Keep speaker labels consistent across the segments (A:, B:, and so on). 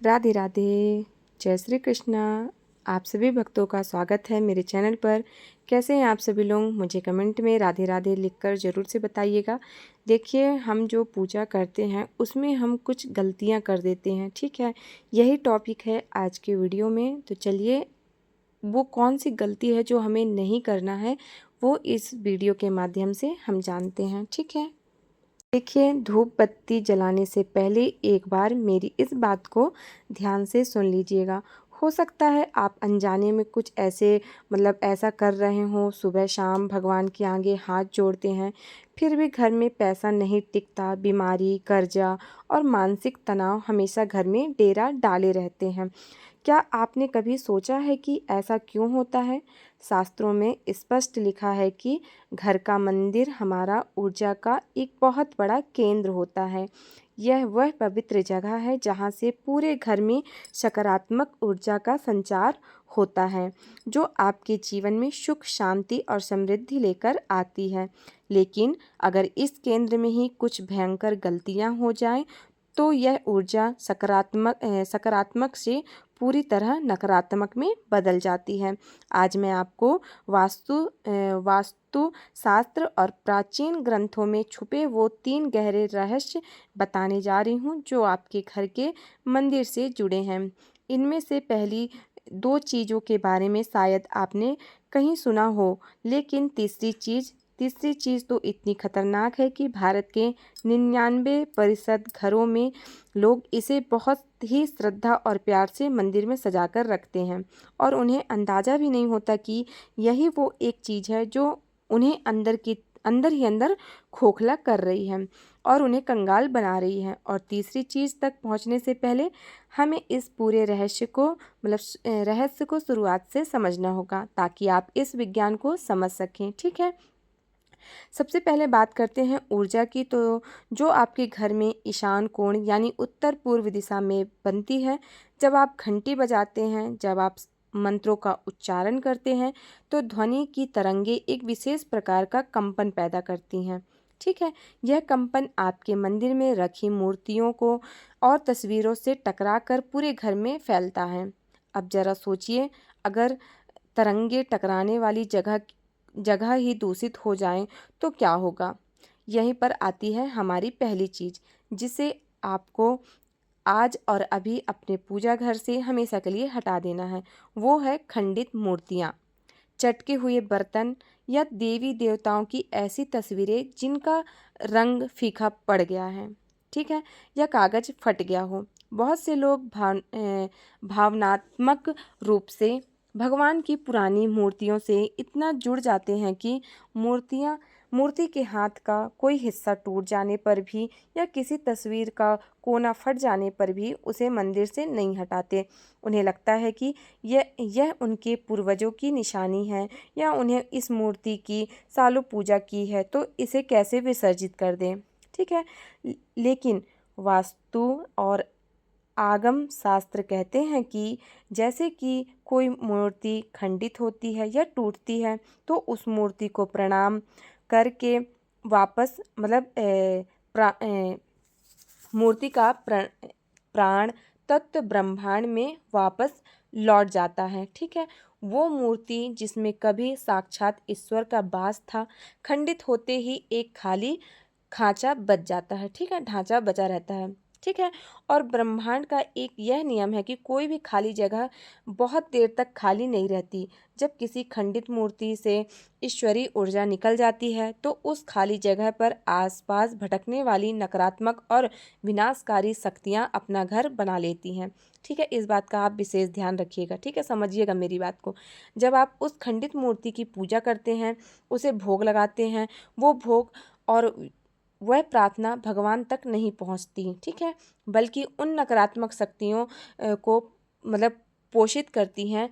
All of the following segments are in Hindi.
A: राधे राधे। जय श्री कृष्णा। आप सभी भक्तों का स्वागत है मेरे चैनल पर। कैसे हैं आप सभी लोग? मुझे कमेंट में राधे राधे लिखकर ज़रूर से बताइएगा। देखिए, हम जो पूजा करते हैं उसमें हम कुछ गलतियां कर देते हैं, ठीक है। यही टॉपिक है आज के वीडियो में। तो चलिए, वो कौन सी गलती है जो हमें नहीं करना है, वो इस वीडियो के माध्यम से हम जानते हैं, ठीक है। देखिए, धूप बत्ती जलाने से पहले एक बार मेरी इस बात को ध्यान से सुन लीजिएगा। हो सकता है आप अनजाने में कुछ ऐसे ऐसा कर रहे हो, सुबह शाम भगवान के आगे हाथ जोड़ते हैं, फिर भी घर में पैसा नहीं टिकता। बीमारी, कर्जा और मानसिक तनाव हमेशा घर में डेरा डाले रहते हैं। क्या आपने कभी सोचा है कि ऐसा क्यों होता है? शास्त्रों में स्पष्ट लिखा है कि घर का मंदिर हमारा ऊर्जा का एक बहुत बड़ा केंद्र होता है। यह वह पवित्र जगह है जहाँ से पूरे घर में सकारात्मक ऊर्जा का संचार होता है, जो आपके जीवन में सुख, शांति और समृद्धि लेकर आती है। लेकिन अगर इस केंद्र में ही कुछ भयंकर गलतियाँ हो जाएं, तो यह ऊर्जा सकारात्मक से पूरी तरह नकारात्मक में बदल जाती है। आज मैं आपको वास्तु शास्त्र और प्राचीन ग्रंथों में छुपे वो 3 गहरे रहस्य बताने जा रही हूँ जो आपके घर के मंदिर से जुड़े हैं। इनमें से पहली 2 चीज़ों के बारे में शायद आपने कहीं सुना हो, लेकिन तीसरी चीज़ तो इतनी खतरनाक है कि भारत के 99% घरों में लोग इसे बहुत ही श्रद्धा और प्यार से मंदिर में सजाकर रखते हैं, और उन्हें अंदाज़ा भी नहीं होता कि यही वो एक चीज़ है जो उन्हें अंदर ही अंदर खोखला कर रही है और उन्हें कंगाल बना रही है। और तीसरी चीज़ तक पहुंचने से पहले हमें इस पूरे रहस्य को शुरुआत से समझना होगा, ताकि आप इस विज्ञान को समझ सकें, ठीक है। सबसे पहले बात करते हैं ऊर्जा की। तो जो आपके घर में ईशान कोण यानी उत्तर पूर्व दिशा में बनती है, जब आप घंटी बजाते हैं, जब आप मंत्रों का उच्चारण करते हैं, तो ध्वनि की तरंगे एक विशेष प्रकार का कंपन पैदा करती हैं, ठीक है। यह कंपन आपके मंदिर में रखी मूर्तियों को और तस्वीरों से टकराकर पूरे घर में फैलता है। अब जरा सोचिए, अगर तरंगे टकराने वाली जगह ही दूषित हो जाएं तो क्या होगा? यहीं पर आती है हमारी पहली चीज़, जिसे आपको आज और अभी अपने पूजा घर से हमेशा के लिए हटा देना है। वो है खंडित मूर्तियाँ, चटके हुए बर्तन या देवी देवताओं की ऐसी तस्वीरें जिनका रंग फीका पड़ गया है, ठीक है, या कागज फट गया हो। बहुत से लोग भावनात्मक रूप से भगवान की पुरानी मूर्तियों से इतना जुड़ जाते हैं कि मूर्ति के हाथ का कोई हिस्सा टूट जाने पर भी या किसी तस्वीर का कोना फट जाने पर भी उसे मंदिर से नहीं हटाते। उन्हें लगता है कि यह उनके पूर्वजों की निशानी है, या उन्हें इस मूर्ति की सालों पूजा की है तो इसे कैसे विसर्जित कर दें, ठीक है। लेकिन वास्तु और आगम शास्त्र कहते हैं कि जैसे कि कोई मूर्ति खंडित होती है या टूटती है, तो उस मूर्ति को प्रणाम करके वापस मूर्ति का प्राण तत्व ब्रह्मांड में वापस लौट जाता है, ठीक है। वो मूर्ति जिसमें कभी साक्षात ईश्वर का वास था, खंडित होते ही एक खाली खांचा बच जाता है, ठीक है, ढांचा बचा रहता है, ठीक है। और ब्रह्मांड का एक यह नियम है कि कोई भी खाली जगह बहुत देर तक खाली नहीं रहती। जब किसी खंडित मूर्ति से ईश्वरीय ऊर्जा निकल जाती है, तो उस खाली जगह पर आसपास भटकने वाली नकारात्मक और विनाशकारी शक्तियां अपना घर बना लेती हैं, ठीक है। इस बात का आप विशेष ध्यान रखिएगा, ठीक है, समझिएगा मेरी बात को। जब आप उस खंडित मूर्ति की पूजा करते हैं, उसे भोग लगाते हैं, वो भोग और वह प्रार्थना भगवान तक नहीं पहुंचती, ठीक है, बल्कि उन नकारात्मक शक्तियों को पोषित करती हैं,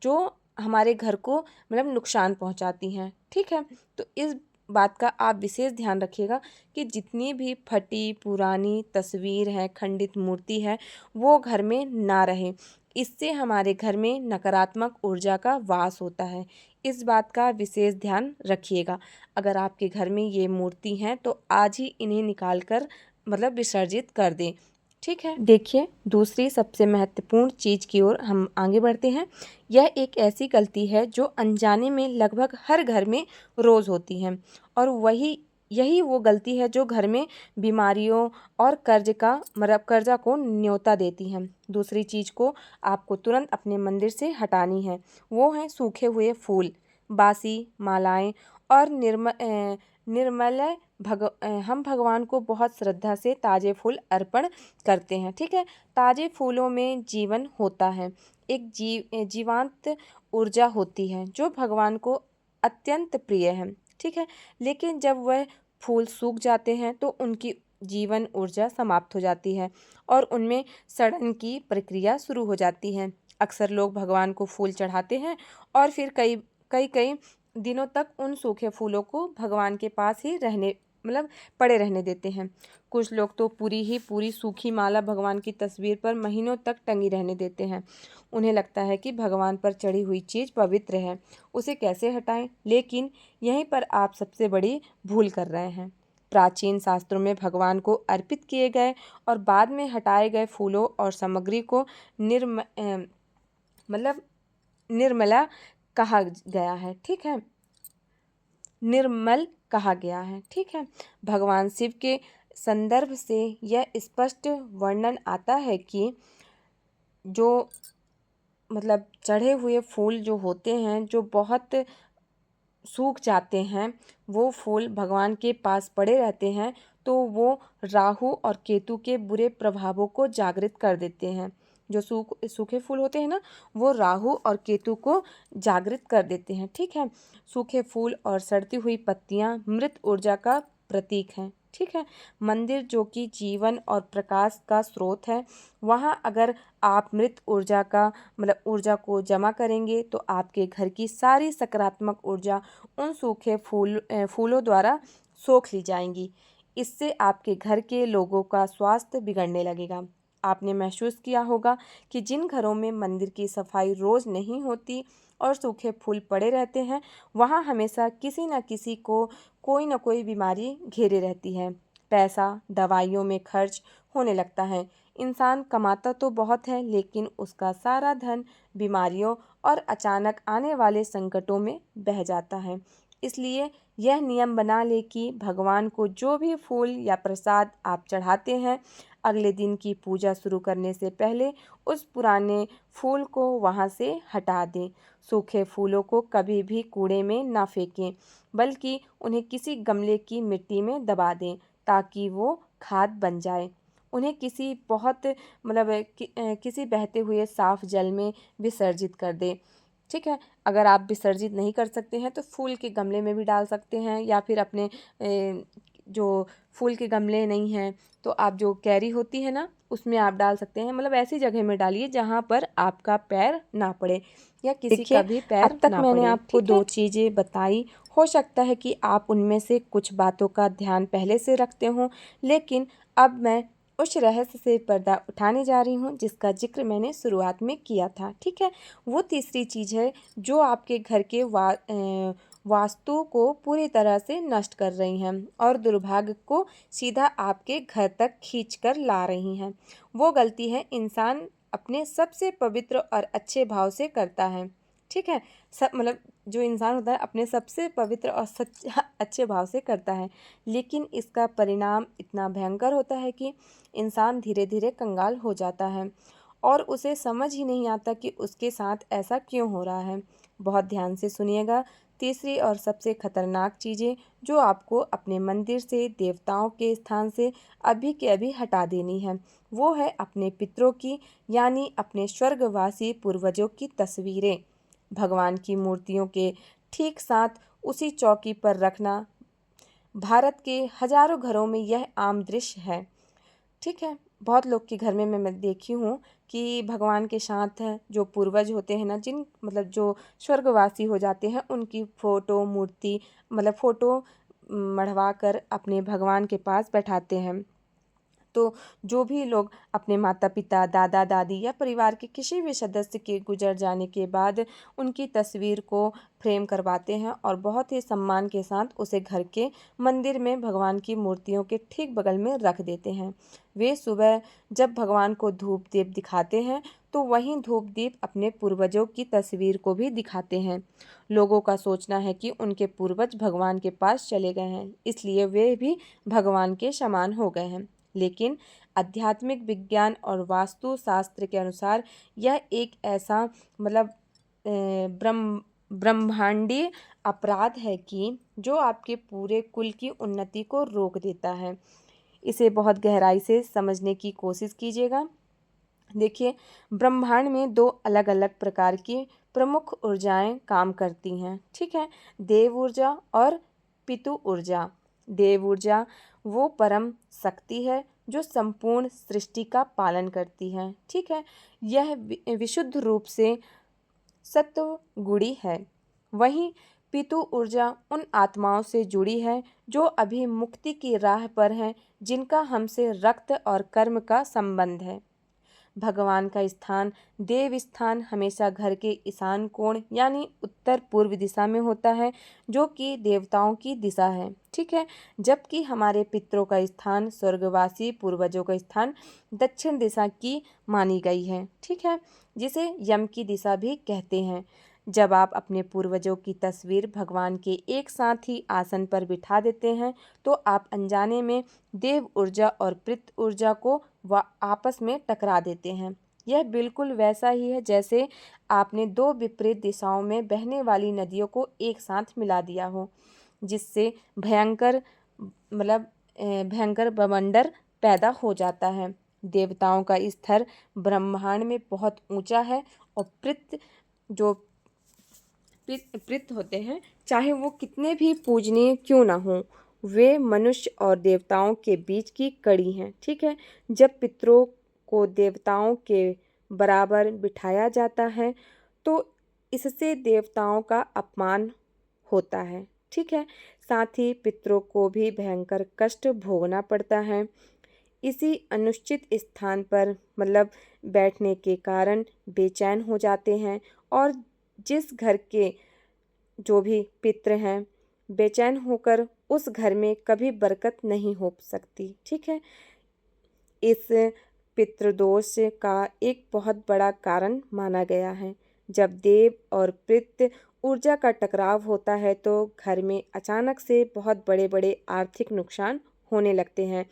A: जो हमारे घर को नुकसान पहुंचाती हैं, ठीक है। तो इस बात का आप विशेष ध्यान रखिएगा कि जितनी भी फटी पुरानी तस्वीर है, खंडित मूर्ति है, वो घर में ना रहे। इससे हमारे घर में नकारात्मक ऊर्जा का वास होता है। इस बात का विशेष ध्यान रखिएगा। अगर आपके घर में ये मूर्ति हैं तो आज ही इन्हें निकाल कर विसर्जित कर दें। ठीक है। देखिए, दूसरी सबसे महत्वपूर्ण चीज़ की ओर हम आगे बढ़ते हैं। यह एक ऐसी गलती है जो अनजाने में लगभग हर घर में रोज़ होती है और यही वो गलती है जो घर में बीमारियों और कर्जा को न्योता देती है। दूसरी चीज़ को आपको तुरंत अपने मंदिर से हटानी है। वो हैं सूखे हुए फूल, बासी मालाएँ और निर्मल हम भगवान को बहुत श्रद्धा से ताज़े फूल अर्पण करते हैं। ठीक है। ताज़े फूलों में जीवन होता है, एक जीवांत ऊर्जा होती है जो भगवान को अत्यंत प्रिय है। ठीक है। लेकिन जब वह फूल सूख जाते हैं तो उनकी जीवन ऊर्जा समाप्त हो जाती है और उनमें सड़न की प्रक्रिया शुरू हो जाती है। अक्सर लोग भगवान को फूल चढ़ाते हैं और फिर कई कई कई दिनों तक उन सूखे फूलों को भगवान के पास ही पड़े रहने देते हैं। कुछ लोग तो पूरी सूखी माला भगवान की तस्वीर पर महीनों तक टंगी रहने देते हैं। उन्हें लगता है कि भगवान पर चढ़ी हुई चीज़ पवित्र है, उसे कैसे हटाएं। लेकिन यहीं पर आप सबसे बड़ी भूल कर रहे हैं। प्राचीन शास्त्रों में भगवान को अर्पित किए गए और बाद में हटाए गए फूलों और सामग्री को निर्मला कहा गया है। ठीक है। निर्मल कहा गया है। ठीक है। भगवान शिव के संदर्भ से यह स्पष्ट वर्णन आता है कि जो चढ़े हुए फूल जो होते हैं, जो बहुत सूख जाते हैं, वो फूल भगवान के पास पड़े रहते हैं तो वो राहु और केतु के बुरे प्रभावों को जागृत कर देते हैं। जो सूखे फूल होते हैं ना, वो राहु और केतु को जागृत कर देते हैं। ठीक है। सूखे फूल और सड़ती हुई पत्तियां मृत ऊर्जा का प्रतीक हैं। ठीक है। मंदिर जो कि जीवन और प्रकाश का स्रोत है, वहाँ अगर आप मृत ऊर्जा को जमा करेंगे तो आपके घर की सारी सकारात्मक ऊर्जा उन सूखे फूलों द्वारा सोख ली जाएंगी। इससे आपके घर के लोगों का स्वास्थ्य बिगड़ने लगेगा। आपने महसूस किया होगा कि जिन घरों में मंदिर की सफाई रोज़ नहीं होती और सूखे फूल पड़े रहते हैं, वहाँ हमेशा किसी न किसी को कोई न कोई बीमारी घेरे रहती है। पैसा दवाइयों में खर्च होने लगता है। इंसान कमाता तो बहुत है, लेकिन उसका सारा धन बीमारियों और अचानक आने वाले संकटों में बह जाता है। इसलिए यह नियम बना ले कि भगवान को जो भी फूल या प्रसाद आप चढ़ाते हैं, अगले दिन की पूजा शुरू करने से पहले उस पुराने फूल को वहाँ से हटा दें। सूखे फूलों को कभी भी कूड़े में ना फेंकें, बल्कि उन्हें किसी गमले की मिट्टी में दबा दें ताकि वो खाद बन जाए। उन्हें किसी बहते हुए साफ जल में विसर्जित कर दें। ठीक है। अगर आप विसर्जित नहीं कर सकते हैं तो फूल के गमले में भी डाल सकते हैं, या फिर अपने जो फूल के गमले नहीं हैं तो आप जो कैरी होती है ना, उसमें आप डाल सकते हैं। ऐसी जगह में डालिए जहाँ पर आपका पैर ना पड़े या किसी का भी पैर अब तक मैंने आपको दो चीज़ें बताई। हो सकता है कि आप उनमें से कुछ बातों का ध्यान पहले से रखते हों, लेकिन अब मैं उस रहस्य से पर्दा उठाने जा रही हूँ जिसका जिक्र मैंने शुरुआत में किया था। ठीक है। वो तीसरी चीज़ है जो आपके घर के वास्तु को पूरी तरह से नष्ट कर रही हैं और दुर्भाग्य को सीधा आपके घर तक खींच कर ला रही हैं। वो गलती है इंसान अपने सबसे पवित्र और अच्छे भाव से करता है। ठीक है। जो इंसान होता है अपने सबसे पवित्र और अच्छे भाव से करता है, लेकिन इसका परिणाम इतना भयंकर होता है कि इंसान धीरे धीरे कंगाल हो जाता है और उसे समझ ही नहीं आता कि उसके साथ ऐसा क्यों हो रहा है। बहुत ध्यान से सुनिएगा। तीसरी और सबसे खतरनाक चीज़ें जो आपको अपने मंदिर से, देवताओं के स्थान से अभी के अभी हटा देनी है, वो है अपने पितरों की, यानी अपने स्वर्गवासी पूर्वजों की तस्वीरें भगवान की मूर्तियों के ठीक साथ उसी चौकी पर रखना। भारत के हजारों घरों में यह आम दृश्य है। ठीक है। बहुत लोग के घर में मैं देखी हूँ कि भगवान के साथ हैं जो पूर्वज होते हैं ना, जो स्वर्गवासी हो जाते हैं, उनकी फ़ोटो मूर्ति फ़ोटो मढ़वा कर अपने भगवान के पास बैठाते हैं। तो जो भी लोग अपने माता पिता, दादा दादी या परिवार के किसी भी सदस्य के गुजर जाने के बाद उनकी तस्वीर को फ्रेम करवाते हैं और बहुत ही सम्मान के साथ उसे घर के मंदिर में भगवान की मूर्तियों के ठीक बगल में रख देते हैं। वे सुबह जब भगवान को धूप दीप दिखाते हैं तो वहीं धूप दीप अपने पूर्वजों की तस्वीर को भी दिखाते हैं। लोगों का सोचना है कि उनके पूर्वज भगवान के पास चले गए हैं, इसलिए वे भी भगवान के समान हो गए हैं। लेकिन आध्यात्मिक विज्ञान और वास्तु शास्त्र के अनुसार यह एक ऐसा ब्रह्मांडीय अपराध है कि जो आपके पूरे कुल की उन्नति को रोक देता है। इसे बहुत गहराई से समझने की कोशिश कीजिएगा। देखिए, ब्रह्मांड में दो अलग अलग प्रकार की प्रमुख ऊर्जाएं काम करती हैं, ठीक है। देव ऊर्जा और पितु ऊर्जा। देव ऊर्जा वो परम शक्ति है जो संपूर्ण सृष्टि का पालन करती है, ठीक है। यह विशुद्ध रूप से सत्व गुणी है। वहीं पितु ऊर्जा उन आत्माओं से जुड़ी है जो अभी मुक्ति की राह पर हैं, जिनका हमसे रक्त और कर्म का संबंध है। भगवान का स्थान, देव स्थान, हमेशा घर के ईशान कोण यानी उत्तर पूर्व दिशा में होता है, जो कि देवताओं की दिशा है, ठीक है। जबकि हमारे पितरों का स्थान, स्वर्गवासी पूर्वजों का स्थान दक्षिण दिशा की मानी गई है, ठीक है, जिसे यम की दिशा भी कहते हैं। जब आप अपने पूर्वजों की तस्वीर भगवान के एक साथ ही आसन पर बिठा देते हैं तो आप अनजाने में देव ऊर्जा और पितृ ऊर्जा को आपस में टकरा देते हैं। यह बिल्कुल वैसा ही है जैसे आपने दो विपरीत दिशाओं में बहने वाली नदियों को एक साथ मिला दिया हो, जिससे भयंकर बवंडर पैदा हो जाता है। देवताओं का स्तर ब्रह्मांड में बहुत ऊंचा है और पितृ होते हैं, चाहे वो कितने भी पूजनीय क्यों ना हो, वे मनुष्य और देवताओं के बीच की कड़ी हैं, ठीक है। जब पितरों को देवताओं के बराबर बिठाया जाता है तो इससे देवताओं का अपमान होता है, ठीक है। साथ ही पितरों को भी भयंकर कष्ट भोगना पड़ता है। इसी अनुचित स्थान पर बैठने के कारण बेचैन हो जाते हैं और जिस घर के जो भी पितृ हैं बेचैन होकर उस घर में कभी बरकत नहीं हो सकती, ठीक है। इस पितृदोष का एक बहुत बड़ा कारण माना गया है। जब देव और पितृ ऊर्जा का टकराव होता है तो घर में अचानक से बहुत बड़े बड़े आर्थिक नुकसान होने लगते हैं,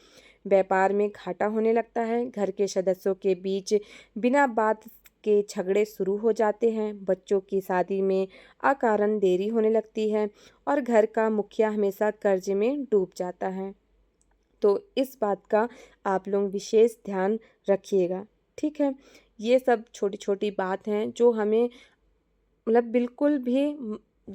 A: व्यापार में घाटा होने लगता है, घर के सदस्यों के बीच बिना बात के झगड़े शुरू हो जाते हैं, बच्चों की शादी में अकारण देरी होने लगती है और घर का मुखिया हमेशा कर्ज में डूब जाता है। तो इस बात का आप लोग विशेष ध्यान रखिएगा, ठीक है। ये सब छोटी छोटी बात हैं जो हमें बिल्कुल भी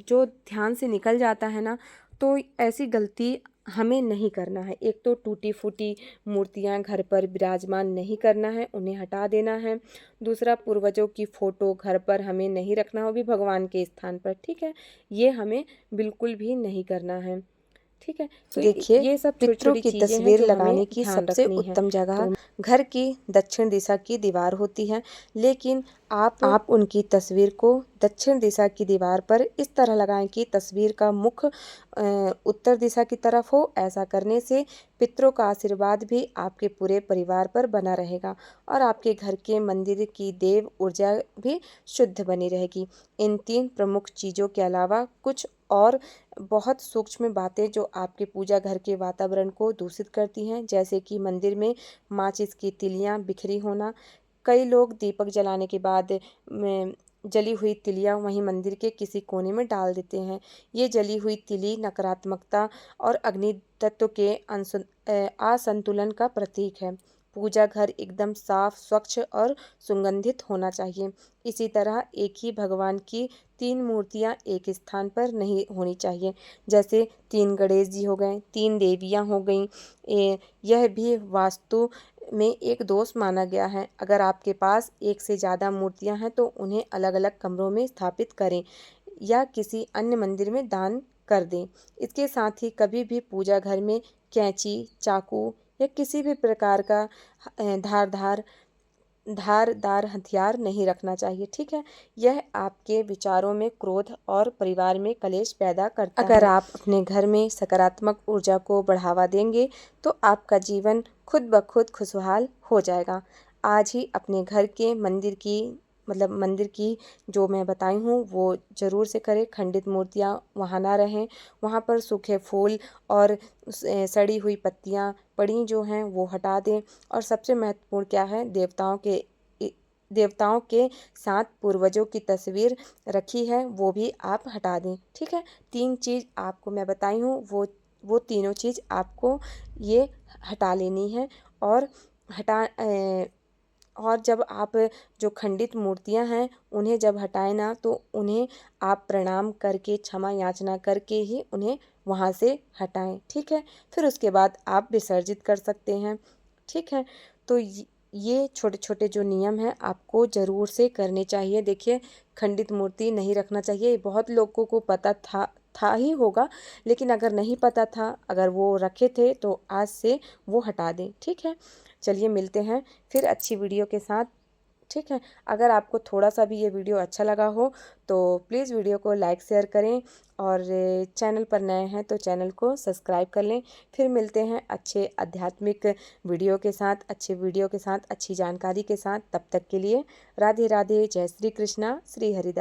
A: जो ध्यान से निकल जाता है ना, तो ऐसी गलती हमें नहीं करना है। एक तो टूटी फूटी मूर्तियां घर पर विराजमान नहीं करना है, उन्हें हटा देना है। दूसरा, पूर्वजों की फ़ोटो घर पर हमें नहीं रखना, वो भी भगवान के स्थान पर, ठीक है। ये हमें बिल्कुल भी नहीं करना है, ठीक है। तो देखिए, ये सब पितरों की तस्वीर लगाने की सबसे उत्तम जगह घर की दक्षिण दिशा की दीवार होती है, लेकिन आप उनकी तस्वीर को दक्षिण दिशा की दीवार पर इस तरह लगाएं कि तस्वीर का मुख उत्तर दिशा की तरफ हो। ऐसा करने से पितरों का आशीर्वाद भी आपके पूरे परिवार पर बना रहेगा और आपके घर के मंदिर की देव ऊर्जा भी शुद्ध बनी रहेगी। इन 3 प्रमुख चीज़ों के अलावा कुछ और बहुत सूक्ष्म बातें जो आपके पूजा घर के वातावरण को दूषित करती हैं, जैसे कि मंदिर में माचिस की तिलियां बिखरी होना। कई लोग दीपक जलाने के बाद जली हुई तिलियां वहीं मंदिर के किसी कोने में डाल देते हैं। ये जली हुई तिली नकारात्मकता और अग्नि तत्व के असंतुलन का प्रतीक है। पूजा घर एकदम साफ, स्वच्छ और सुगंधित होना चाहिए। इसी तरह एक ही भगवान की 3 मूर्तियां एक स्थान पर नहीं होनी चाहिए, जैसे 3 गणेश जी हो गए, 3 देवियां हो गईं। यह भी वास्तु में एक दोष माना गया है। अगर आपके पास एक से ज़्यादा मूर्तियां हैं तो उन्हें अलग अलग कमरों में स्थापित करें या किसी अन्य मंदिर में दान कर दें। इसके साथ ही कभी भी पूजा घर में कैंची, चाकू या किसी भी प्रकार का धारदार हथियार नहीं रखना चाहिए। ठीक है, यह आपके विचारों में क्रोध और परिवार में कलेश पैदा करता है। अगर आप अपने घर में सकारात्मक ऊर्जा को बढ़ावा देंगे तो आपका जीवन खुद ब खुद खुशहाल हो जाएगा। आज ही अपने घर के मंदिर की जो मैं बताई हूँ वो ज़रूर से करें। खंडित मूर्तियाँ वहाँ ना रहें, वहाँ पर सूखे फूल और सड़ी हुई पत्तियाँ पड़ी जो हैं वो हटा दें। और सबसे महत्वपूर्ण क्या है, देवताओं के साथ पूर्वजों की तस्वीर रखी है वो भी आप हटा दें। ठीक है, 3 चीज़ आपको मैं बताई हूँ वो तीनों चीज़ आपको ये हटा लेनी है। और हटा और जब आप जो खंडित मूर्तियां हैं उन्हें जब हटाएं ना, तो उन्हें आप प्रणाम करके क्षमा याचना करके ही उन्हें वहाँ से हटाएं। ठीक है, फिर उसके बाद आप विसर्जित कर सकते हैं। ठीक है, तो ये छोटे छोटे जो नियम हैं आपको ज़रूर से करने चाहिए। देखिए, खंडित मूर्ति नहीं रखना चाहिए, बहुत लोगों को पता था ही होगा, लेकिन अगर नहीं पता था, अगर वो रखे थे तो आज से वो हटा दें। ठीक है, चलिए मिलते हैं फिर अच्छी वीडियो के साथ। ठीक है, अगर आपको थोड़ा सा भी ये वीडियो अच्छा लगा हो तो प्लीज़ वीडियो को लाइक शेयर करें, और चैनल पर नए हैं तो चैनल को सब्सक्राइब कर लें। फिर मिलते हैं अच्छे आध्यात्मिक वीडियो के साथ, अच्छे वीडियो के साथ, अच्छी जानकारी के साथ। तब तक के लिए राधे राधे, जय श्री कृष्णा, श्री हरिदास।